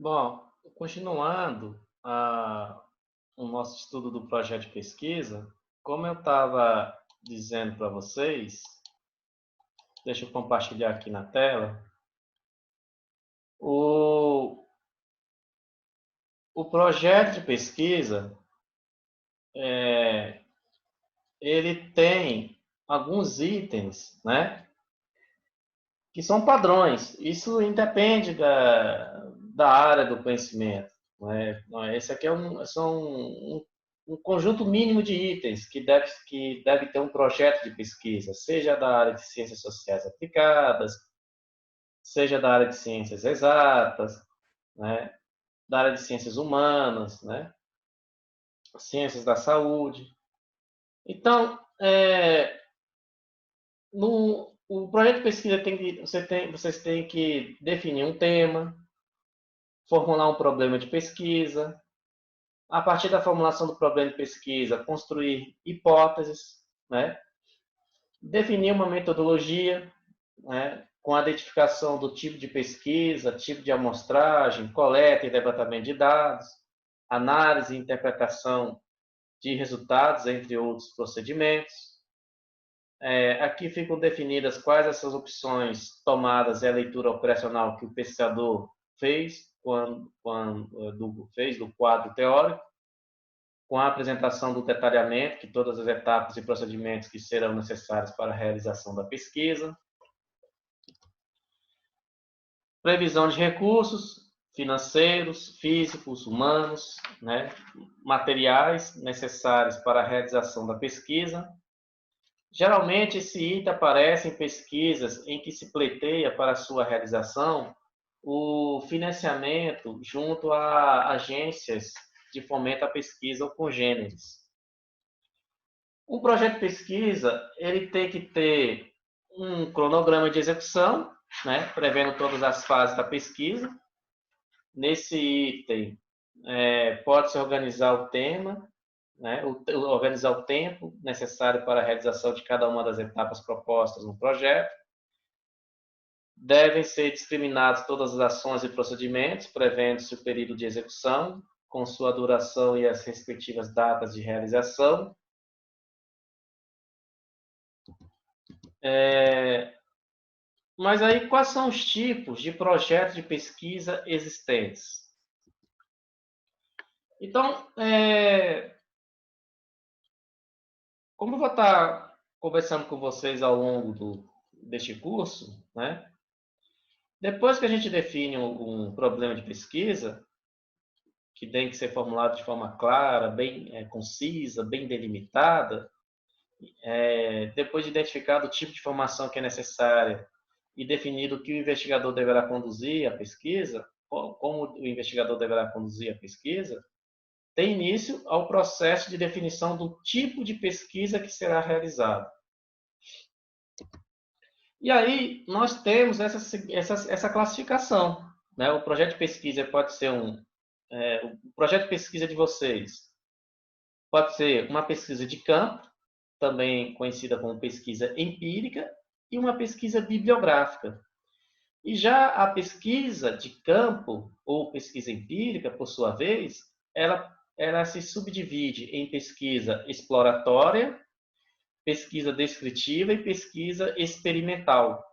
Bom, continuando o nosso estudo do projeto de pesquisa, como eu estava dizendo para vocês, deixa eu compartilhar aqui na tela, o, o projeto de pesquisa, ele tem alguns itens, né, que são padrões. Isso independe da área do conhecimento. Não é? Esse aqui são um conjunto mínimo de itens que deve ter um projeto de pesquisa, seja da área de ciências sociais aplicadas, seja da área de ciências exatas, né? Da área de ciências humanas, né? Ciências da saúde. Então, no o projeto de pesquisa vocês têm que definir um tema, formular um problema de pesquisa, a partir da formulação do problema de pesquisa, construir hipóteses, né? Definir uma metodologia, né? Com a identificação do tipo de pesquisa, tipo de amostragem, coleta e levantamento de dados, análise e interpretação de resultados, entre outros procedimentos. Aqui ficam definidas quais essas opções tomadas e a leitura operacional que o pesquisador fez fez do quadro teórico, com a apresentação do detalhamento de todas as etapas e procedimentos que serão necessários para a realização da pesquisa, previsão de recursos financeiros, físicos, humanos, né, materiais necessários para a realização da pesquisa. Geralmente, esse item aparece em pesquisas em que se pleiteia para sua realização o financiamento junto a agências de fomento à pesquisa ou congêneres. Um projeto de pesquisa, ele tem que ter um cronograma de execução, né, prevendo todas as fases da pesquisa. Nesse item, pode-se organizar o tema, né, organizar o tempo necessário para a realização de cada uma das etapas propostas no projeto. Devem ser discriminados todas as ações e procedimentos, prevendo-se o período de execução, com sua duração e as respectivas datas de realização. Mas aí, quais são os tipos de projetos de pesquisa existentes? Então, como eu vou estar conversando com vocês ao longo deste curso, né? Depois que a gente define um problema de pesquisa, que tem que ser formulado de forma clara, bem concisa, bem delimitada, depois de identificado o tipo de informação que é necessária e definido o que o investigador deverá conduzir a pesquisa, como o investigador deverá conduzir a pesquisa, tem início ao processo de definição do tipo de pesquisa que será realizado. E aí nós temos essa classificação. Né? O projeto de pesquisa pode ser o projeto de pesquisa de vocês pode ser uma pesquisa de campo, também conhecida como pesquisa empírica, e uma pesquisa bibliográfica. E já a pesquisa de campo, ou pesquisa empírica, por sua vez, ela se subdivide em pesquisa exploratória, pesquisa descritiva e pesquisa experimental.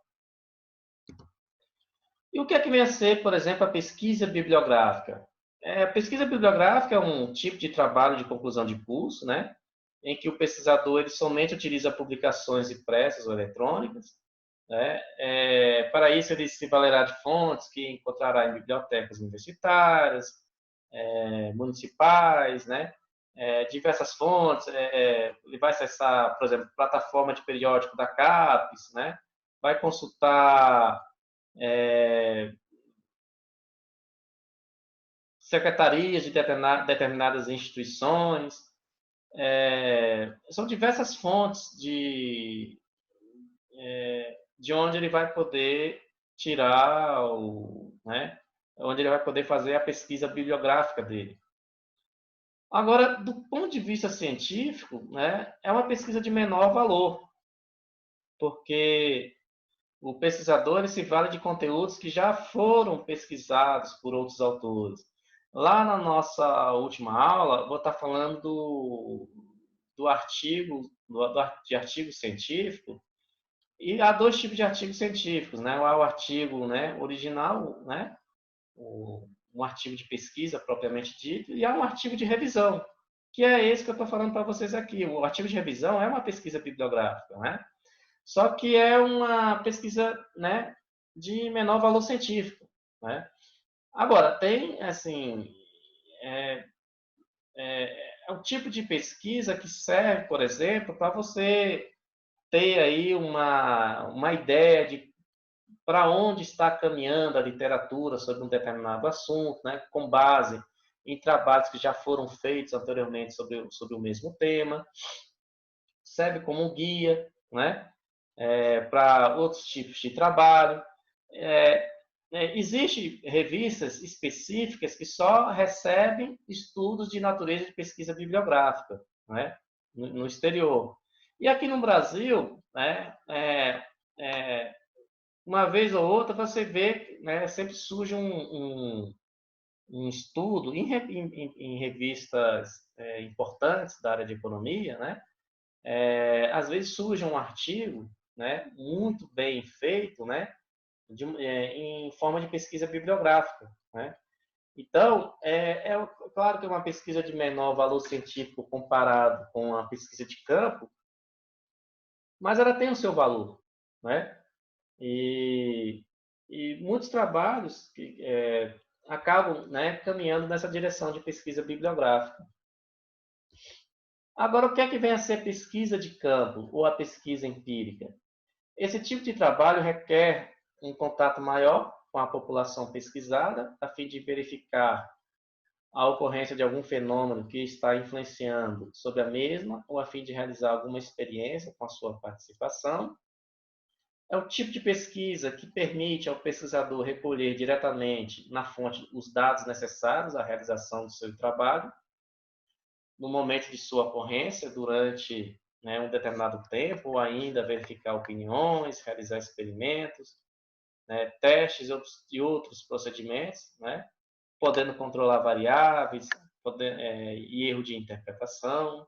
E o que é que vem a ser, por exemplo, a pesquisa bibliográfica? A pesquisa bibliográfica é um tipo de trabalho de conclusão de curso, né? Em que o pesquisador ele somente utiliza publicações impressas ou eletrônicas. Né? Para isso, ele se valerá de fontes que encontrará em bibliotecas universitárias, municipais, né? Diversas fontes. Ele vai acessar, por exemplo, plataforma de periódico da CAPES, né? Vai consultar secretarias de determinadas instituições. São diversas fontes de onde ele vai poder tirar, né, onde ele vai poder fazer a pesquisa bibliográfica dele. Agora, do ponto de vista científico, né, é uma pesquisa de menor valor, porque O pesquisador ele se vale de conteúdos que já foram pesquisados por outros autores. Lá na nossa última aula, vou estar falando do artigo, de artigo científico, e há dois tipos de artigos científicos, né? Há o artigo, né, original, né? Um artigo de pesquisa propriamente dito, e há um artigo de revisão, que é esse que eu estou falando para vocês aqui. O artigo de revisão é uma pesquisa bibliográfica, né? Só que é uma pesquisa, né, de menor valor científico, né? Agora, tem, assim, é, é um tipo de pesquisa que serve, por exemplo, para você ter aí uma ideia de para onde está caminhando a literatura sobre um determinado assunto, né, com base em trabalhos que já foram feitos anteriormente sobre o mesmo tema, serve como um guia, né, para outros tipos de trabalho. Existem revistas específicas que só recebem estudos de natureza de pesquisa bibliográfica, né, no exterior. E aqui no Brasil, né, uma vez ou outra você vê, né, sempre surge um estudo em revistas importantes da área de economia, né? Às vezes surge um artigo, né, muito bem feito, né, em forma de pesquisa bibliográfica, né? Então, claro que é uma pesquisa de menor valor científico comparado com a pesquisa de campo, mas ela tem o seu valor, né? E, e muitos trabalhos acabam, né, caminhando nessa direção de pesquisa bibliográfica. Agora, o que é que vem a ser pesquisa de campo ou a pesquisa empírica? Esse tipo de trabalho requer um contato maior com a população pesquisada, a fim de verificar a ocorrência de algum fenômeno que está influenciando sobre a mesma, ou a fim de realizar alguma experiência com a sua participação. É o tipo de pesquisa que permite ao pesquisador recolher diretamente na fonte os dados necessários à realização do seu trabalho, no momento de sua ocorrência, durante, né, um determinado tempo, ou ainda verificar opiniões, realizar experimentos, né, testes e outros procedimentos, né, podendo controlar variáveis e erro de interpretação.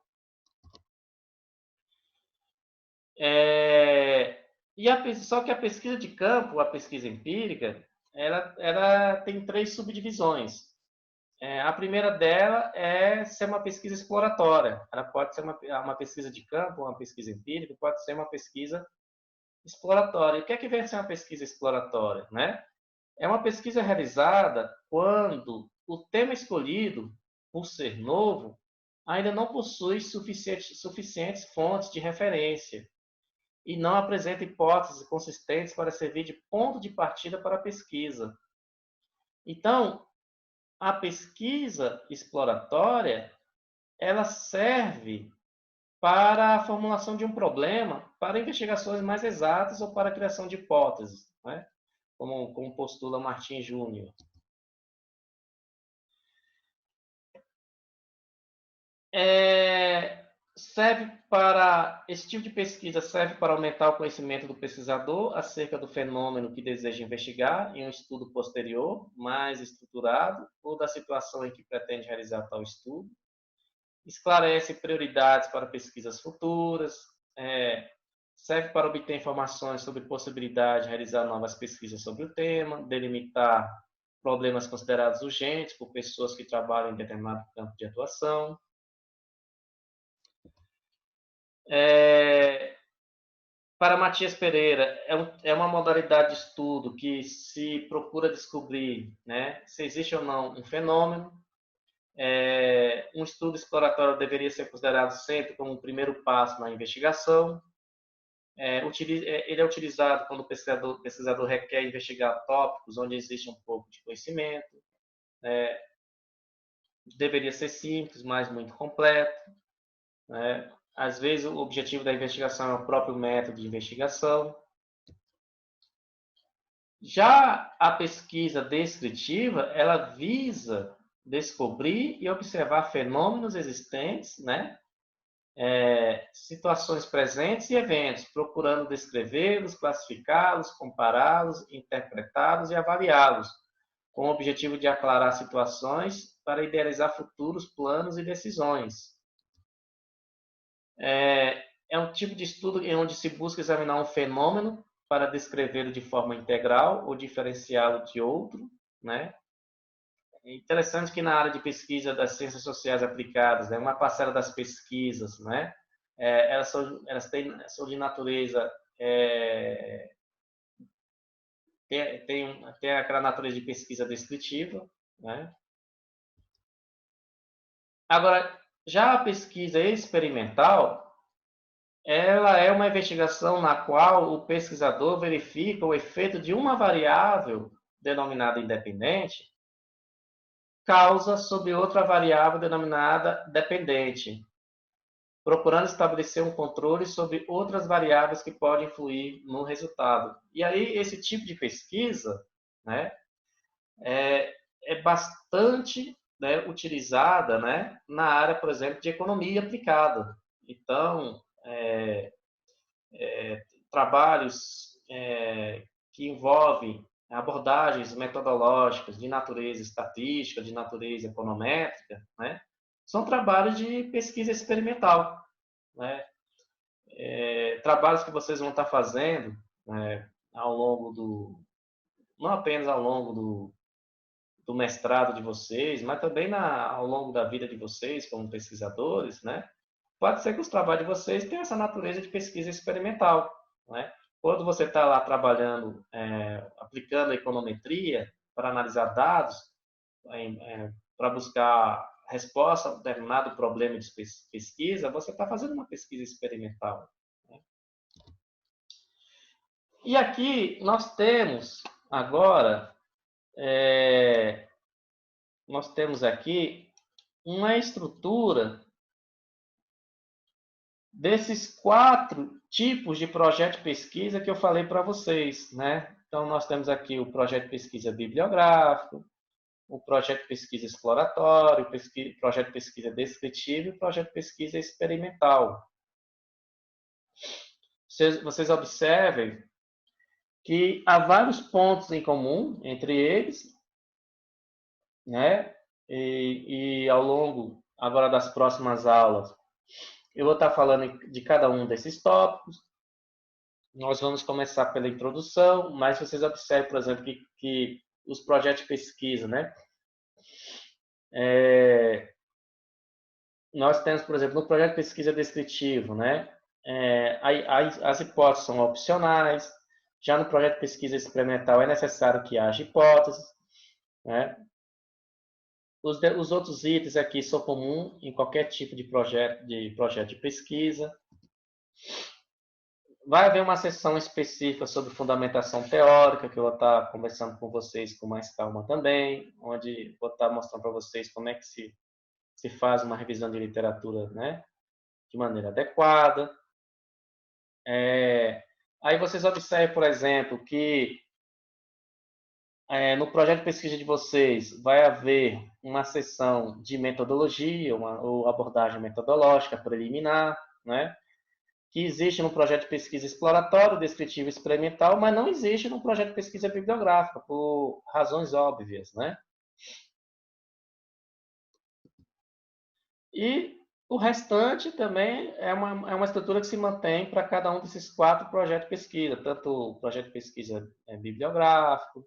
Só que a pesquisa de campo, a pesquisa empírica, ela tem três subdivisões. A primeira dela é ser uma pesquisa exploratória. Ela pode ser uma pesquisa de campo, uma pesquisa empírica, pode ser uma pesquisa exploratória. E o que é que vem a ser uma pesquisa exploratória, né? É uma pesquisa realizada quando o tema escolhido, por ser novo, ainda não possui suficientes fontes de referência e não apresenta hipóteses consistentes para servir de ponto de partida para a pesquisa. Então, a pesquisa exploratória, ela serve para a formulação de um problema, para investigações mais exatas ou para a criação de hipóteses, né? como postula Martin Júnior. Esse tipo de pesquisa serve para aumentar o conhecimento do pesquisador acerca do fenômeno que deseja investigar em um estudo posterior, mais estruturado, ou da situação em que pretende realizar tal estudo. Esclarece prioridades para pesquisas futuras, serve para obter informações sobre possibilidade de realizar novas pesquisas sobre o tema, delimitar problemas considerados urgentes por pessoas que trabalham em determinado campo de atuação. Para Matias Pereira, uma modalidade de estudo que se procura descobrir, né, se existe ou não um fenômeno. Um estudo exploratório deveria ser considerado sempre como um primeiro passo na investigação. Ele é utilizado quando o pesquisador requer investigar tópicos onde existe um pouco de conhecimento. Deveria ser simples, mas muito completo. Às vezes, o objetivo da investigação é o próprio método de investigação. Já a pesquisa descritiva, ela visa descobrir e observar fenômenos existentes, né, situações presentes e eventos, procurando descrevê-los, classificá-los, compará-los, interpretá-los e avaliá-los, com o objetivo de aclarar situações para idealizar futuros planos e decisões. É um tipo de estudo em onde se busca examinar um fenômeno para descrevê-lo de forma integral ou diferenciá-lo de outro, né? É interessante que na área de pesquisa das ciências sociais aplicadas, né, uma parcela das pesquisas, né, elas são de natureza, tem aquela natureza de pesquisa descritiva, né? Agora, já a pesquisa experimental, ela é uma investigação na qual o pesquisador verifica o efeito de uma variável denominada independente causa sobre outra variável denominada dependente, procurando estabelecer um controle sobre outras variáveis que podem influir no resultado. E aí, esse tipo de pesquisa, né, é bastante, né, utilizada, né, na área, por exemplo, de economia aplicada. Então, trabalhos que envolvem abordagens metodológicas de natureza estatística, de natureza econométrica, né, são trabalhos de pesquisa experimental, né? Trabalhos que vocês vão estar fazendo, né, ao longo não apenas ao longo do mestrado de vocês, mas também ao longo da vida de vocês como pesquisadores, né? Pode ser que os trabalhos de vocês tenham essa natureza de pesquisa experimental, né? Quando você está lá trabalhando, aplicando a econometria para analisar dados, para buscar resposta a um determinado problema de pesquisa, você está fazendo uma pesquisa experimental, né? E aqui nós temos agora, nós temos aqui uma estrutura desses 4 tipos de projeto de pesquisa que eu falei para vocês, né? Então, nós temos aqui o projeto de pesquisa bibliográfico, o projeto de pesquisa exploratório, o projeto de pesquisa descritivo e o projeto de pesquisa experimental. Vocês observem que há vários pontos em comum entre eles, né? E ao longo agora das próximas aulas, eu vou estar falando de cada um desses tópicos. Nós vamos começar pela introdução, mas vocês observam, por exemplo, que os projetos de pesquisa, né? Nós temos, por exemplo, no projeto de pesquisa descritivo, né? As hipóteses são opcionais. Já no projeto de pesquisa experimental é necessário que haja hipóteses, né? Os outros itens aqui são comuns em qualquer tipo de projeto de pesquisa. Vai haver uma sessão específica sobre fundamentação teórica, que eu vou estar conversando com vocês com mais calma também, onde vou estar mostrando para vocês como é que se faz uma revisão de literatura, né, de maneira adequada. Aí vocês observam, por exemplo, que no projeto de pesquisa de vocês vai haver uma sessão de metodologia, ou abordagem metodológica preliminar, né? Que existe no projeto de pesquisa exploratório, descritivo e experimental, mas não existe no projeto de pesquisa bibliográfica, por razões óbvias, né? E o restante também é uma estrutura que se mantém para cada um desses 4 projetos de pesquisa, tanto o projeto de pesquisa bibliográfico,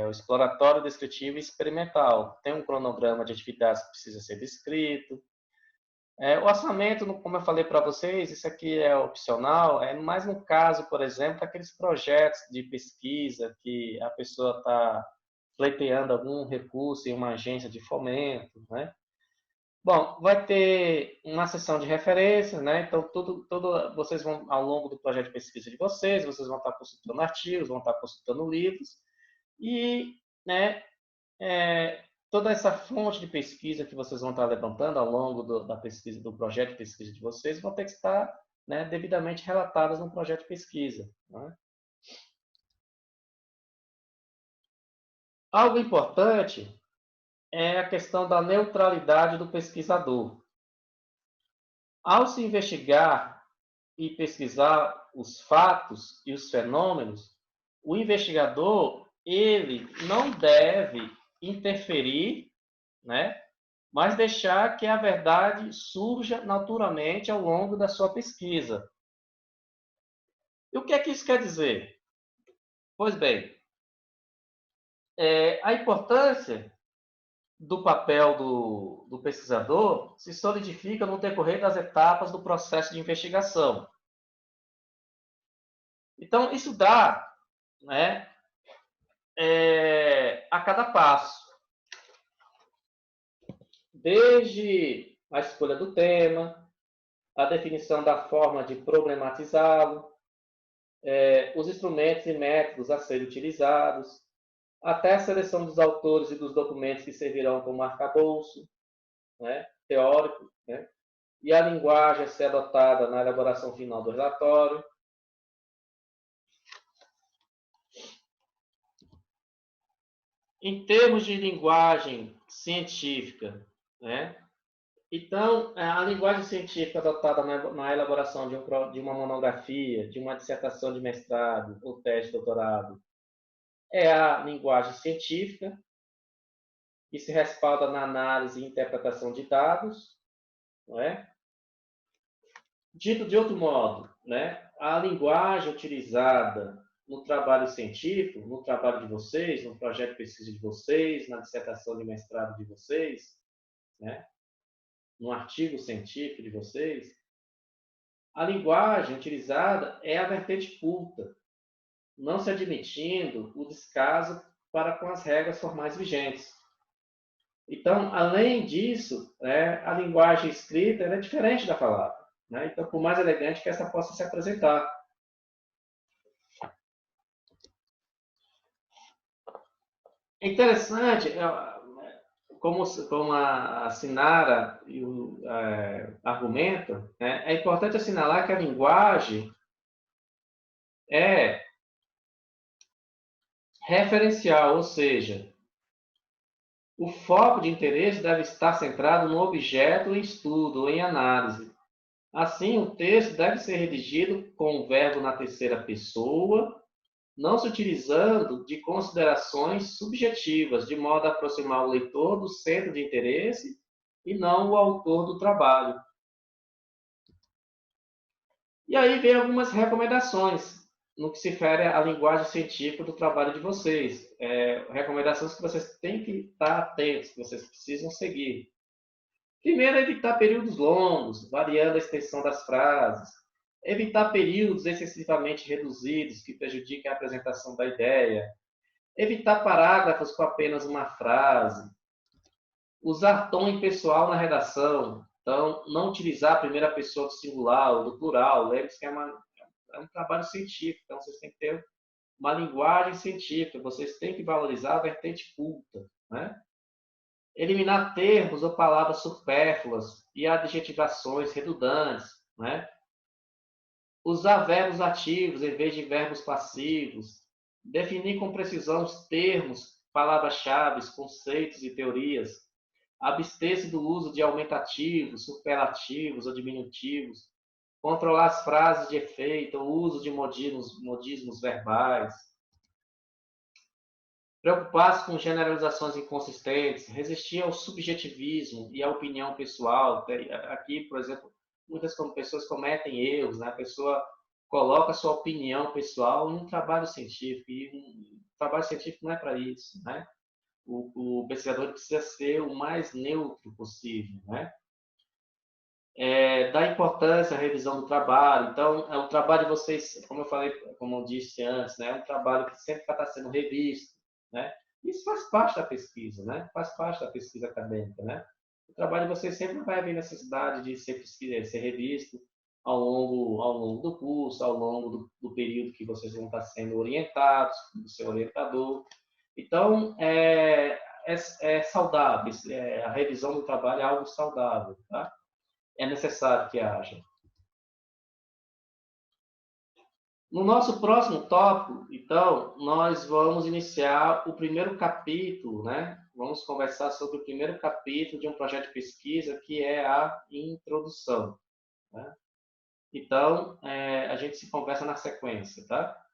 o exploratório, descritivo e experimental. Tem um cronograma de atividades que precisa ser descrito. O orçamento, como eu falei para vocês, isso aqui é opcional, é mais no caso, por exemplo, daqueles projetos de pesquisa que a pessoa está pleiteando algum recurso em uma agência de fomento, né? Bom, vai ter uma sessão de referências, né? Então, vocês vão, ao longo do projeto de pesquisa de vocês vão estar consultando artigos, vão estar consultando livros, e, né, toda essa fonte de pesquisa que vocês vão estar levantando ao longo da pesquisa, do projeto de pesquisa de vocês, vão ter que estar, né, devidamente relatadas no projeto de pesquisa, né? Algo importante é a questão da neutralidade do pesquisador. Ao se investigar e pesquisar os fatos e os fenômenos, o investigador, ele não deve interferir, né, mas deixar que a verdade surja naturalmente ao longo da sua pesquisa. E o que é que isso quer dizer? Pois bem, a importância do papel do pesquisador se solidifica no decorrer das etapas do processo de investigação. Então, isso dá, né, a cada passo, desde a escolha do tema, a definição da forma de problematizá-lo, os instrumentos e métodos a serem utilizados, até a seleção dos autores e dos documentos que servirão como arcabouço, né, teórico, né, e a linguagem a ser adotada na elaboração final do relatório. Em termos de linguagem científica, né, então, a linguagem científica adotada na elaboração de uma monografia, de uma dissertação de mestrado ou tese de doutorado, é a linguagem científica, que se respalda na análise e interpretação de dados, não é? Dito de outro modo, né, a linguagem utilizada no trabalho científico, no trabalho de vocês, no projeto de pesquisa de vocês, na dissertação de mestrado de vocês, né, no artigo científico de vocês, a linguagem utilizada é a vertente culta, não se admitindo o descaso para com as regras formais vigentes. Então, além disso, né, a linguagem escrita é diferente da falada. Né? Então, por mais elegante que essa possa se apresentar. É interessante, como a Sinara argumenta, né, é importante assinalar que a linguagem é referencial, ou seja, o foco de interesse deve estar centrado no objeto em estudo ou em análise. Assim, o texto deve ser redigido com o verbo na terceira pessoa, não se utilizando de considerações subjetivas, de modo a aproximar o leitor do centro de interesse e não o autor do trabalho. E aí vem algumas recomendações no que se refere à linguagem científica do trabalho de vocês. Recomendações que vocês têm que estar atentos, que vocês precisam seguir. Primeiro, evitar períodos longos, variando a extensão das frases. Evitar períodos excessivamente reduzidos, que prejudiquem a apresentação da ideia. Evitar parágrafos com apenas uma frase. Usar tom impessoal na redação. Então, não utilizar a primeira pessoa do singular ou do plural. Lembre-se que é um trabalho científico, então vocês têm que ter uma linguagem científica, vocês têm que valorizar a vertente culta, né? Eliminar termos ou palavras supérfluas e adjetivações redundantes, né? Usar verbos ativos em vez de verbos passivos, definir com precisão os termos, palavras-chave, conceitos e teorias, abster-se do uso de aumentativos, superlativos ou diminutivos, controlar as frases de efeito, o uso de modismos verbais, preocupar-se com generalizações inconsistentes, resistir ao subjetivismo e à opinião pessoal. Aqui, por exemplo, muitas pessoas cometem erros, né? A pessoa coloca a sua opinião pessoal em um trabalho científico, e um trabalho científico não é para isso, né? O pesquisador precisa ser o mais neutro possível, né? Da importância à revisão do trabalho. Então, o trabalho de vocês, como eu falei, como eu disse antes, né, é um trabalho que sempre vai estar sendo revisto, né? Isso faz parte da pesquisa, né? Faz parte da pesquisa acadêmica, né? O trabalho de vocês sempre vai haver necessidade de ser revisto ao longo do curso, ao longo do período que vocês vão estar sendo orientados do seu orientador. Então, é saudável, a revisão do trabalho é algo saudável, tá? É necessário que haja. No nosso próximo tópico, então, nós vamos iniciar o primeiro capítulo, né? Vamos conversar sobre o primeiro capítulo de um projeto de pesquisa, que é a introdução. Né? Então, a gente se conversa na sequência, tá?